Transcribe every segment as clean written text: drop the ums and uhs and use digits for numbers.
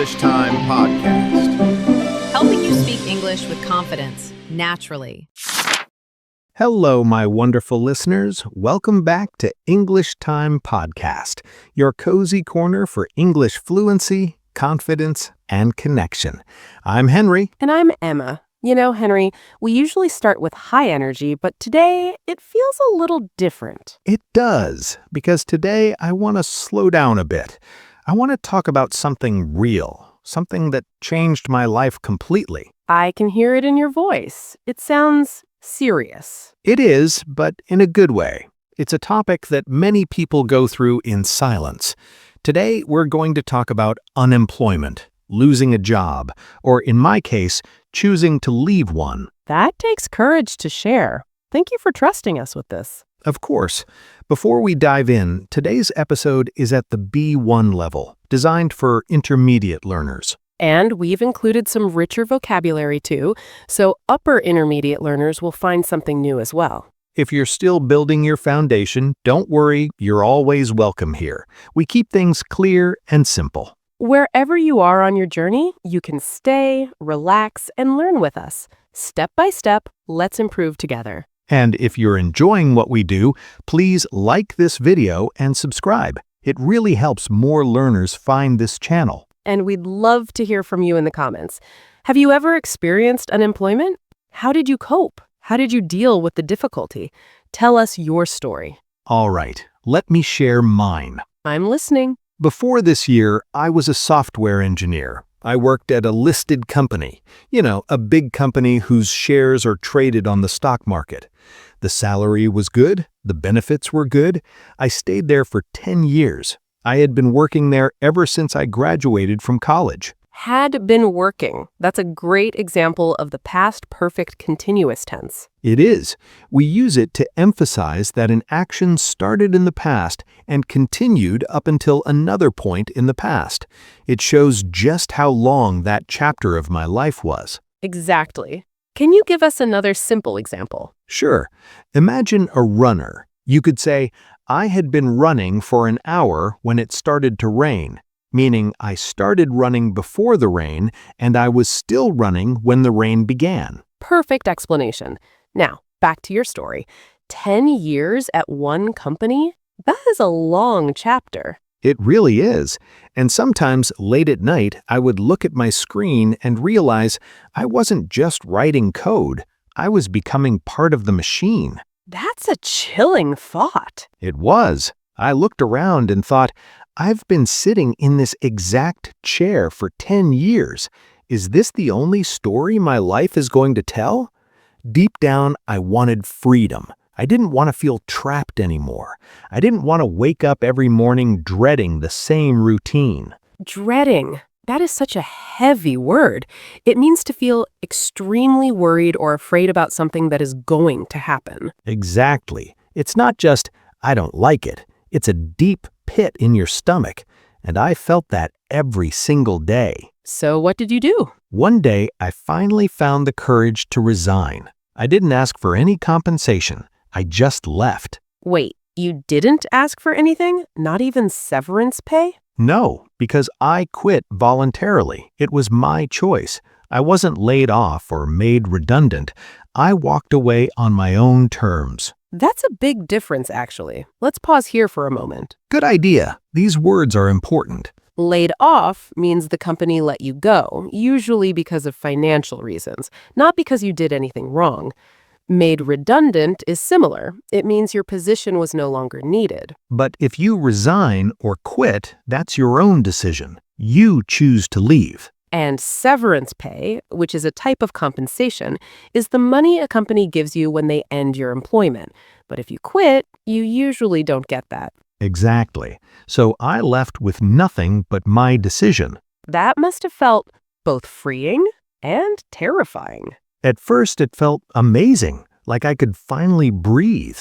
English Time Podcast. Helping you speak English with confidence, naturally. Hello, my wonderful listeners. Welcome back to English Time Podcast, your cozy corner for English fluency, confidence, and connection. I'm Henry. And I'm Emma. You know, Henry, we usually start with high energy, but today it feels a little different. It does, because today I want to slow down a bit. I want to talk about something real, something that changed my life completely. I can hear it in your voice. It sounds serious. It is, but in a good way. It's a topic that many people go through in silence. Today, we're going to talk about unemployment, losing a job, or in my case, choosing to leave one. That takes courage to share. Thank you for trusting us with this. Of course. Before we dive in, today's episode is at the B1 level, designed for intermediate learners. And we've included some richer vocabulary too, so upper intermediate learners will find something new as well. If you're still building your foundation, don't worry, you're always welcome here. We keep things clear and simple. Wherever you are on your journey, you can stay, relax, and learn with us. Step by step, let's improve together. And if you're enjoying what we do, please like this video and subscribe. It really helps more learners find this channel. And we'd love to hear from you in the comments. Have you ever experienced unemployment? How did you cope? How did you deal with the difficulty? Tell us your story. All right, let me share mine. I'm listening. Before this year, I was a software engineer. I worked at a listed company, a big company whose shares are traded on the stock market. The salary was good, the benefits were good. I stayed there for 10 years. I had been working there ever since I graduated from college. Had been working. That's a great example of the past perfect continuous tense. It is. We use it to emphasize that an action started in the past and continued up until another point in the past. It shows just how long that chapter of my life was. Exactly. Can you give us another simple example? Sure. Imagine a runner. You could say, I had been running for an hour when it started to rain, meaning I started running before the rain and I was still running when the rain began. Perfect explanation. Now, back to your story. 10 years at one company? That is a long chapter. It really is. And sometimes late at night, I would look at my screen and realize I wasn't just writing code. I was becoming part of the machine. That's a chilling thought. It was. I looked around and thought, I've been sitting in this exact chair for 10 years. Is this the only story my life is going to tell? Deep down, I wanted freedom. I didn't want to feel trapped anymore. I didn't want to wake up every morning dreading the same routine. Dreading. That is such a heavy word. It means to feel extremely worried or afraid about something that is going to happen. Exactly. It's not just, I don't like it. It's a deep pit in your stomach. And I felt that every single day. So what did you do? One day, I finally found the courage to resign. I didn't ask for any compensation. I just left. Wait, you didn't ask for anything? Not even severance pay? No, because I quit voluntarily. It was my choice. I wasn't laid off or made redundant. I walked away on my own terms. That's a big difference, actually. Let's pause here for a moment. Good idea. These words are important. Laid off means the company let you go, usually because of financial reasons, not because you did anything wrong. Made redundant is similar. It means your position was no longer needed. But if you resign or quit, that's your own decision. You choose to leave. And severance pay, which is a type of compensation, is the money a company gives you when they end your employment. But if you quit, you usually don't get that. Exactly. So I left with nothing but my decision. That must have felt both freeing and terrifying. At first, it felt amazing, like I could finally breathe.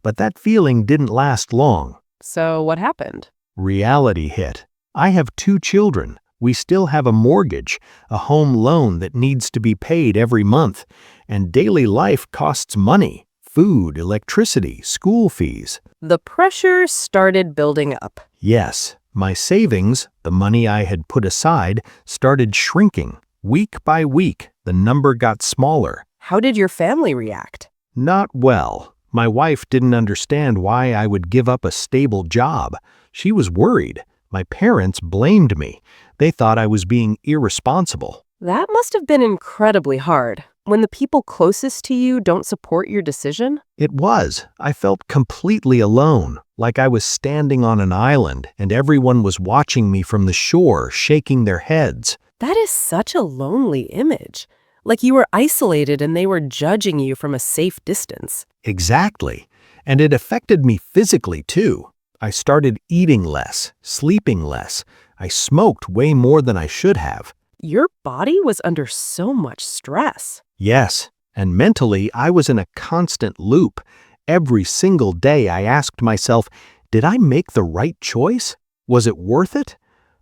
But that feeling didn't last long. So what happened? Reality hit. I have 2 children. We still have a mortgage, a home loan that needs to be paid every month, and daily life costs money. Food, electricity, school fees. The pressure started building up. Yes, My savings, the money I had put aside, started shrinking. Week by week, the number got smaller. How did your family react? Not well. My wife didn't understand why I would give up a stable job. She was worried. My parents blamed me. They thought I was being irresponsible. That must have been incredibly hard. When the people closest to you don't support your decision? It was. I felt completely alone, like I was standing on an island and everyone was watching me from the shore, shaking their heads. That is such a lonely image. Like you were isolated and they were judging you from a safe distance. Exactly. And it affected me physically, too. I started eating less, sleeping less. I smoked way more than I should have. Your body was under so much stress. Yes, and mentally, I was in a constant loop. Every single day I asked myself, did I make the right choice? Was it worth it?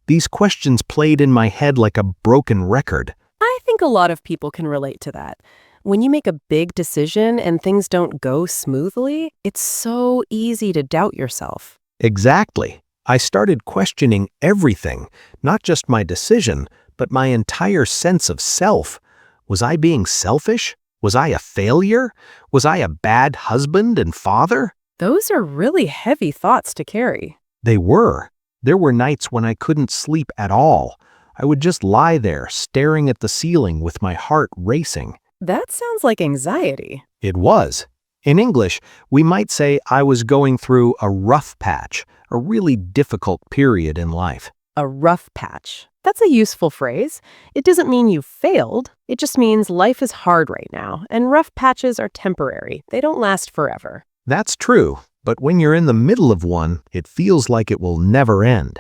These questions played in my head like a broken record. I think a lot of people can relate to that. When you make a big decision and things don't go smoothly, it's so easy to doubt yourself. Exactly. I started questioning everything, not just my decision, but my entire sense of self. Was I being selfish? Was I a failure? Was I a bad husband and father? Those are really heavy thoughts to carry. They were. There were nights when I couldn't sleep at all. I would just lie there, staring at the ceiling with my heart racing. That sounds like anxiety. It was. In English, we might say I was going through a rough patch, a really difficult period in life. A rough patch. That's a useful phrase. It doesn't mean you failed. It just means life is hard right now, and rough patches are temporary. They don't last forever. That's true, but when you're in the middle of one, it feels like it will never end.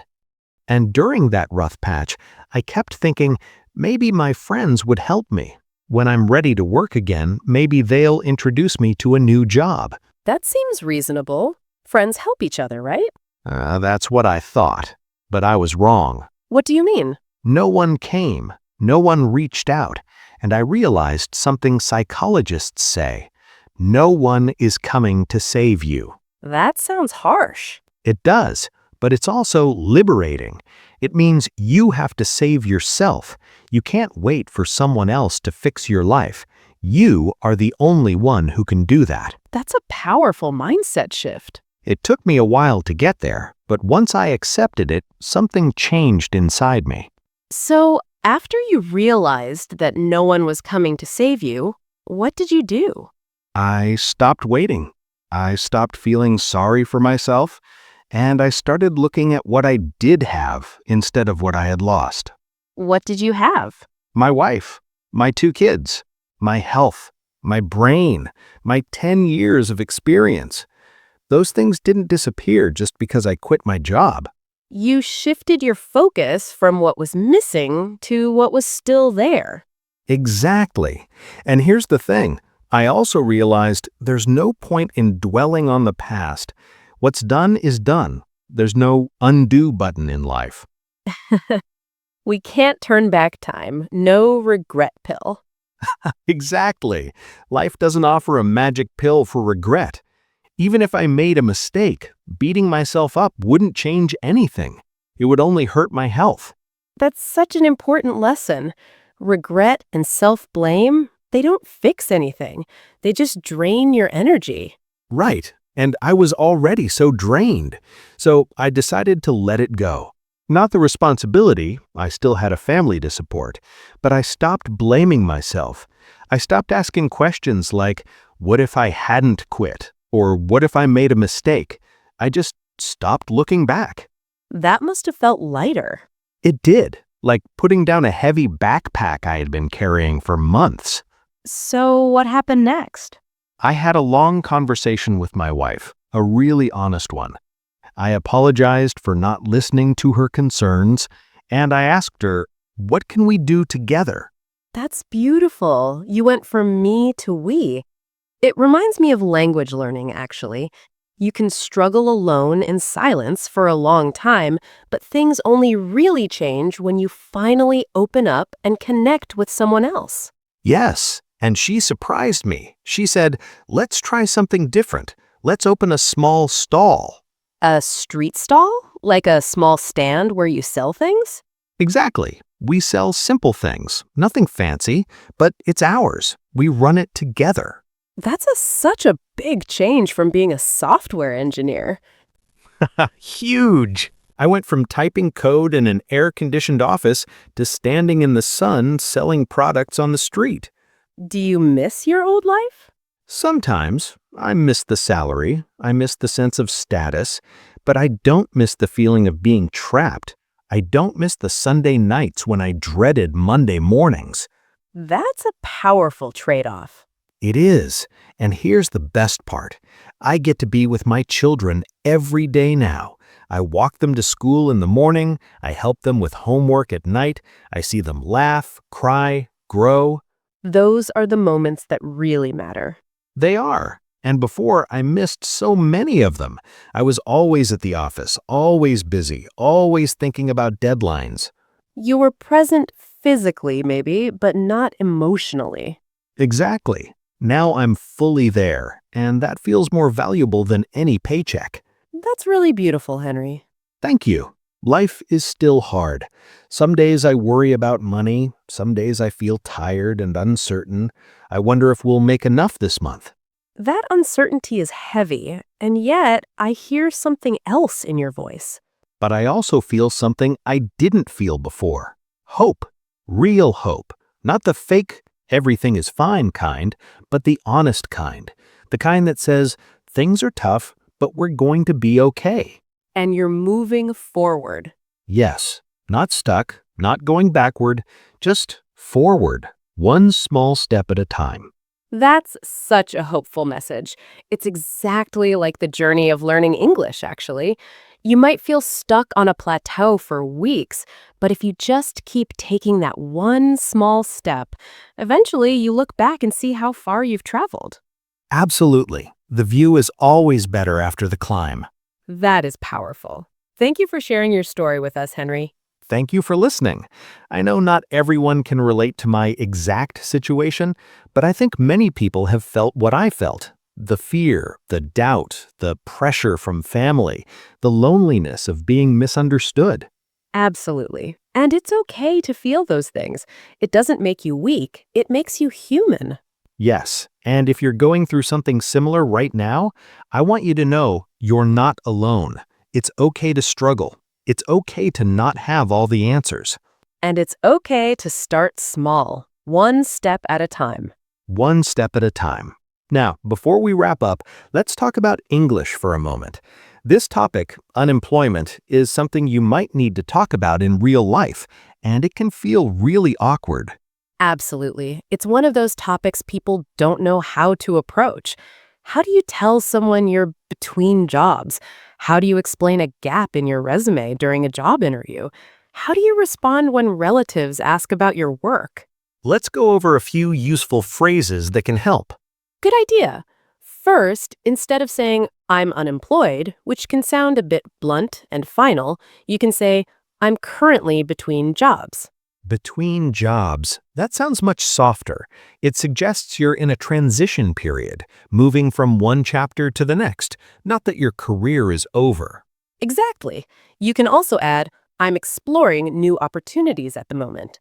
And during that rough patch, I kept thinking, maybe my friends would help me. When I'm ready to work again, maybe they'll introduce me to a new job. That seems reasonable. Friends help each other, right? That's what I thought, but I was wrong. What do you mean? No one came, no one reached out, and I realized something psychologists say. No one is coming to save you. That sounds harsh. It does, but it's also liberating. It means you have to save yourself. You can't wait for someone else to fix your life. You are the only one who can do that. That's a powerful mindset shift. It took me a while to get there, but once I accepted it, something changed inside me. So, after you realized that no one was coming to save you, what did you do? I stopped waiting. I stopped feeling sorry for myself, and I started looking at what I did have instead of what I had lost. What did you have? My wife, my 2 kids, my health, my brain, my 10 years of experience. Those things didn't disappear just because I quit my job. You shifted your focus from what was missing to what was still there. Exactly. And here's the thing. I also realized there's no point in dwelling on the past. What's done is done. There's no undo button in life. We can't turn back time. No regret pill. Exactly. Life doesn't offer a magic pill for regret. Even if I made a mistake, beating myself up wouldn't change anything. It would only hurt my health. That's such an important lesson. Regret and self-blame, they don't fix anything. They just drain your energy. Right. And I was already so drained. So I decided to let it go. Not the responsibility, I still had a family to support, but I stopped blaming myself. I stopped asking questions like, what if I hadn't quit? Or what if I made a mistake? I just stopped looking back. That must have felt lighter. It did, like putting down a heavy backpack I had been carrying for months. So what happened next? I had a long conversation with my wife, a really honest one. I apologized for not listening to her concerns, and I asked her, what can we do together? That's beautiful. You went from me to we. It reminds me of language learning, actually. You can struggle alone in silence for a long time, but things only really change when you finally open up and connect with someone else. Yes, and she surprised me. She said, let's try something different. Let's open a small stall. A street stall? Like a small stand where you sell things? Exactly. We sell simple things, nothing fancy, but it's ours. We run it together. That's such a big change from being a software engineer. Huge! I went from typing code in an air-conditioned office to standing in the sun selling products on the street. Do you miss your old life? Sometimes I miss the salary, I miss the sense of status, but I don't miss the feeling of being trapped. I don't miss the Sunday nights when I dreaded Monday mornings. That's a powerful trade-off. It is, and here's the best part. I get to be with my children every day now. I walk them to school in the morning, I help them with homework at night, I see them laugh, cry, grow. Those are the moments that really matter. They are. And before, I missed so many of them. I was always at the office, always busy, always thinking about deadlines. You were present physically, maybe, but not emotionally. Exactly. Now I'm fully there, and that feels more valuable than any paycheck. That's really beautiful, Henry. Thank you. Life is still hard. Some days I worry about money. Some days I feel tired and uncertain. I wonder if we'll make enough this month. That uncertainty is heavy, and yet I hear something else in your voice. But I also feel something I didn't feel before. Hope. Real hope. Not the fake, everything is fine kind, but the honest kind. The kind that says, things are tough, but we're going to be okay. And you're moving forward. Yes, not stuck, not going backward, just forward, one small step at a time. That's such a hopeful message. It's exactly like the journey of learning English, actually. You might feel stuck on a plateau for weeks, but if you just keep taking that one small step, eventually you look back and see how far you've traveled. Absolutely. The view is always better after the climb. That is powerful. Thank you for sharing your story with us, Henry. Thank you for listening. I know not everyone can relate to my exact situation, but I think many people have felt what I felt. The fear, the doubt, the pressure from family, the loneliness of being misunderstood. Absolutely. And it's okay to feel those things. It doesn't make you weak. It makes you human. Yes, and if you're going through something similar right now, I want you to know you're not alone. It's okay to struggle. It's okay to not have all the answers. And it's okay to start small, one step at a time. One step at a time. Now, before we wrap up, let's talk about English for a moment. This topic, unemployment, is something you might need to talk about in real life, and it can feel really awkward. Absolutely. It's one of those topics people don't know how to approach. How do you tell someone you're between jobs? How do you explain a gap in your resume during a job interview? How do you respond when relatives ask about your work? Let's go over a few useful phrases that can help. Good idea. First, instead of saying, I'm unemployed, which can sound a bit blunt and final, you can say, I'm currently between jobs. Between jobs. That sounds much softer. It suggests you're in a transition period, moving from one chapter to the next, not that your career is over. Exactly. You can also add, I'm exploring new opportunities at the moment.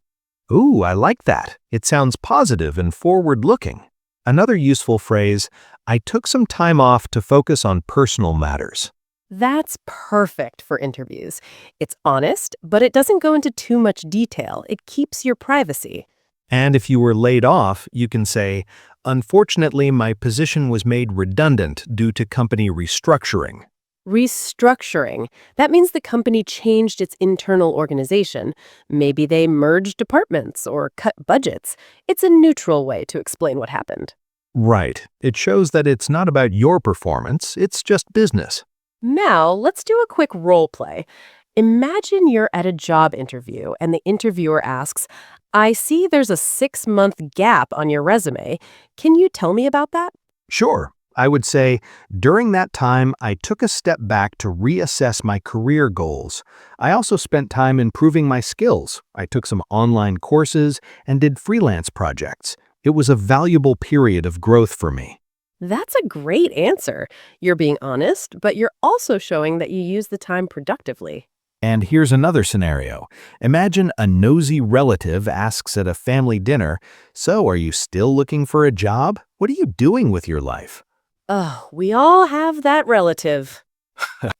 Ooh, I like that. It sounds positive and forward-looking. Another useful phrase, I took some time off to focus on personal matters. That's perfect for interviews. It's honest, but it doesn't go into too much detail. It keeps your privacy. And if you were laid off, you can say, unfortunately, my position was made redundant due to company restructuring. Restructuring. That means the company changed its internal organization. Maybe they merged departments or cut budgets. It's a neutral way to explain what happened. Right. It shows that it's not about your performance, it's just business. Now, let's do a quick role play. Imagine you're at a job interview and the interviewer asks, I see there's a 6-month gap on your resume. Can you tell me about that? Sure. I would say, during that time, I took a step back to reassess my career goals. I also spent time improving my skills. I took some online courses and did freelance projects. It was a valuable period of growth for me. That's a great answer. You're being honest, but you're also showing that you use the time productively. And here's another scenario. Imagine a nosy relative asks at a family dinner, "So, are you still looking for a job? What are you doing with your life?" Oh, we all have that relative.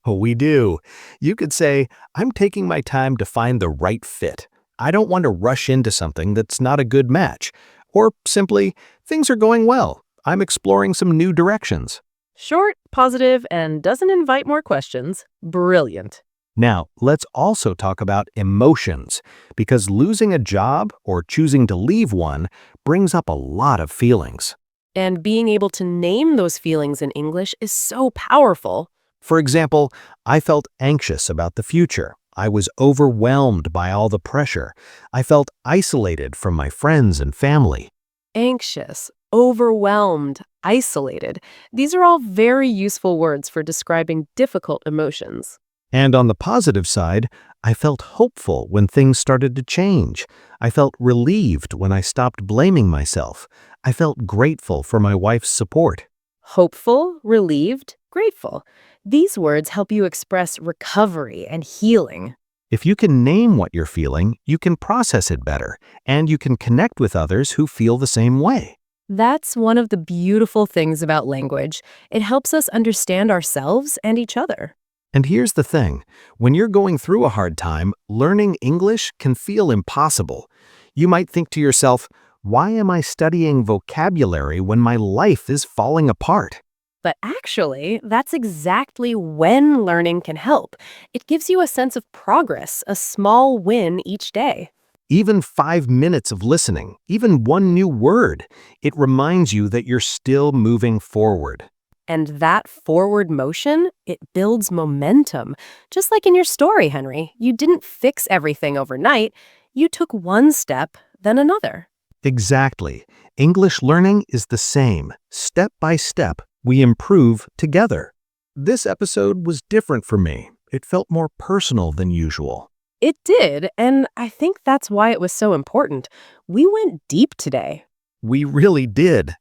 Oh, we do. You could say, "I'm taking my time to find the right fit. I don't want to rush into something that's not a good match." Or simply, "Things are going well. I'm exploring some new directions." Short, positive, and doesn't invite more questions. Brilliant. Now, let's also talk about emotions, because losing a job or choosing to leave one brings up a lot of feelings. And being able to name those feelings in English is so powerful. For example, I felt anxious about the future. I was overwhelmed by all the pressure. I felt isolated from my friends and family. Anxious, overwhelmed, isolated. These are all very useful words for describing difficult emotions. And on the positive side, I felt hopeful when things started to change. I felt relieved when I stopped blaming myself. I felt grateful for my wife's support. Hopeful, relieved, grateful. These words help you express recovery and healing. If you can name what you're feeling, you can process it better, and you can connect with others who feel the same way. That's one of the beautiful things about language. It helps us understand ourselves and each other. And here's the thing, when you're going through a hard time, learning English can feel impossible. You might think to yourself, "Why am I studying vocabulary when my life is falling apart?" But actually, that's exactly when learning can help. It gives you a sense of progress, a small win each day. Even 5 minutes of listening, even one new word, it reminds you that you're still moving forward. And that forward motion, it builds momentum. Just like in your story, Henry, you didn't fix everything overnight. You took one step, then another. Exactly. English learning is the same. Step by step, we improve together. This episode was different for me. It felt more personal than usual. It did, and I think that's why it was so important. We went deep today. We really did.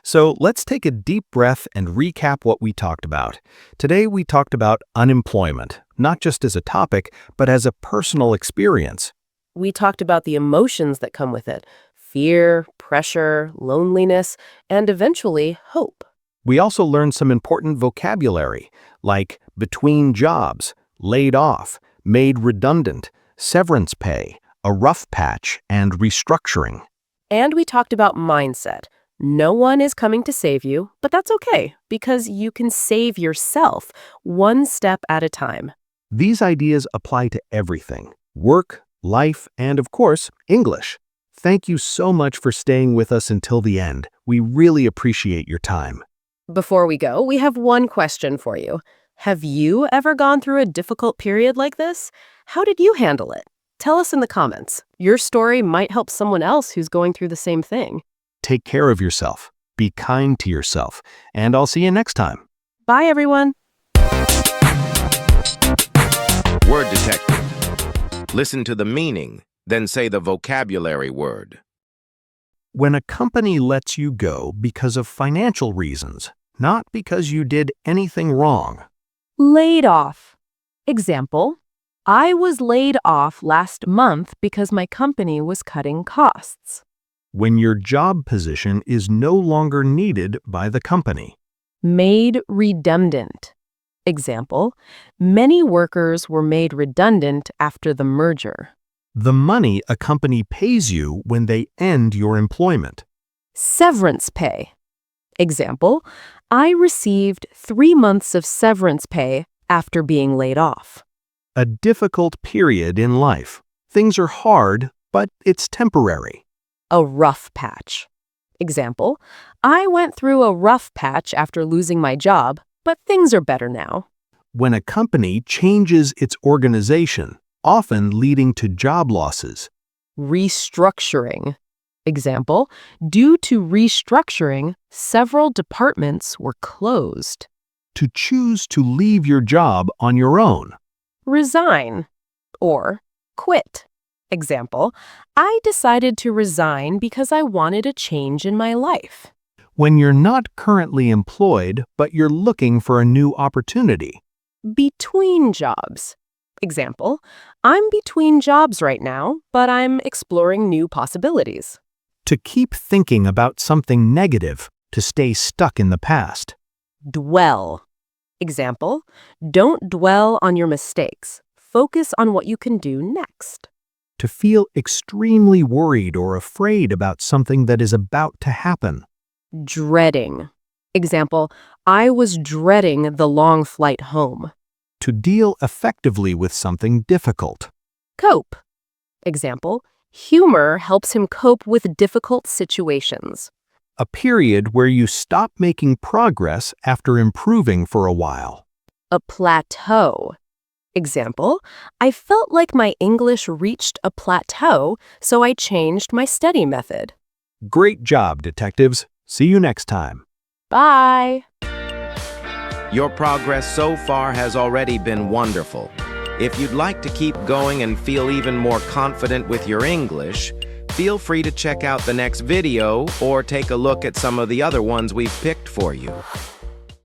So let's take a deep breath and recap what we talked about. Today we talked about unemployment, not just as a topic, but as a personal experience. We talked about the emotions that come with it: fear, pressure, loneliness, and eventually hope. We also learned some important vocabulary, like between jobs, laid off, made redundant, severance pay, a rough patch, and restructuring. And we talked about mindset. No one is coming to save you, but that's okay, because you can save yourself one step at a time. These ideas apply to everything: work, life, and of course, English. Thank you so much for staying with us until the end. We really appreciate your time. Before we go, we have one question for you. Have you ever gone through a difficult period like this? How did you handle it? Tell us in the comments. Your story might help someone else who's going through the same thing. Take care of yourself. Be kind to yourself. And I'll see you next time. Bye, everyone. Word detective. Listen to the meaning, then say the vocabulary word. When a company lets you go because of financial reasons, not because you did anything wrong. Laid off. Example: I was laid off last month because my company was cutting costs. When your job position is no longer needed by the company. Made redundant. Example: many workers were made redundant after the merger. The money a company pays you when they end your employment. Severance pay. Example: I received 3 months of severance pay after being laid off. A difficult period in life. Things are hard, but it's temporary. A rough patch. Example: I went through a rough patch after losing my job, but things are better now. When a company changes its organization, often leading to job losses. Restructuring. Example: due to restructuring, several departments were closed. To choose to leave your job on your own. Resign or quit. Example: I decided to resign because I wanted a change in my life. When you're not currently employed, but you're looking for a new opportunity. Between jobs. Example, I'm between jobs right now, but I'm exploring new possibilities. To keep thinking about something negative, to stay stuck in the past. Dwell. Example, don't dwell on your mistakes. Focus on what you can do next. To feel extremely worried or afraid about something that is about to happen. Dreading. Example, I was dreading the long flight home. To deal effectively with something difficult. Cope. Example, humor helps him cope with difficult situations. A period where you stop making progress after improving for a while. A plateau. Example, I felt like my English reached a plateau, so I changed my study method. Great job, detectives. See you next time. Bye. Your progress so far has already been wonderful. If you'd like to keep going and feel even more confident with your English, feel free to check out the next video or take a look at some of the other ones we've picked for you.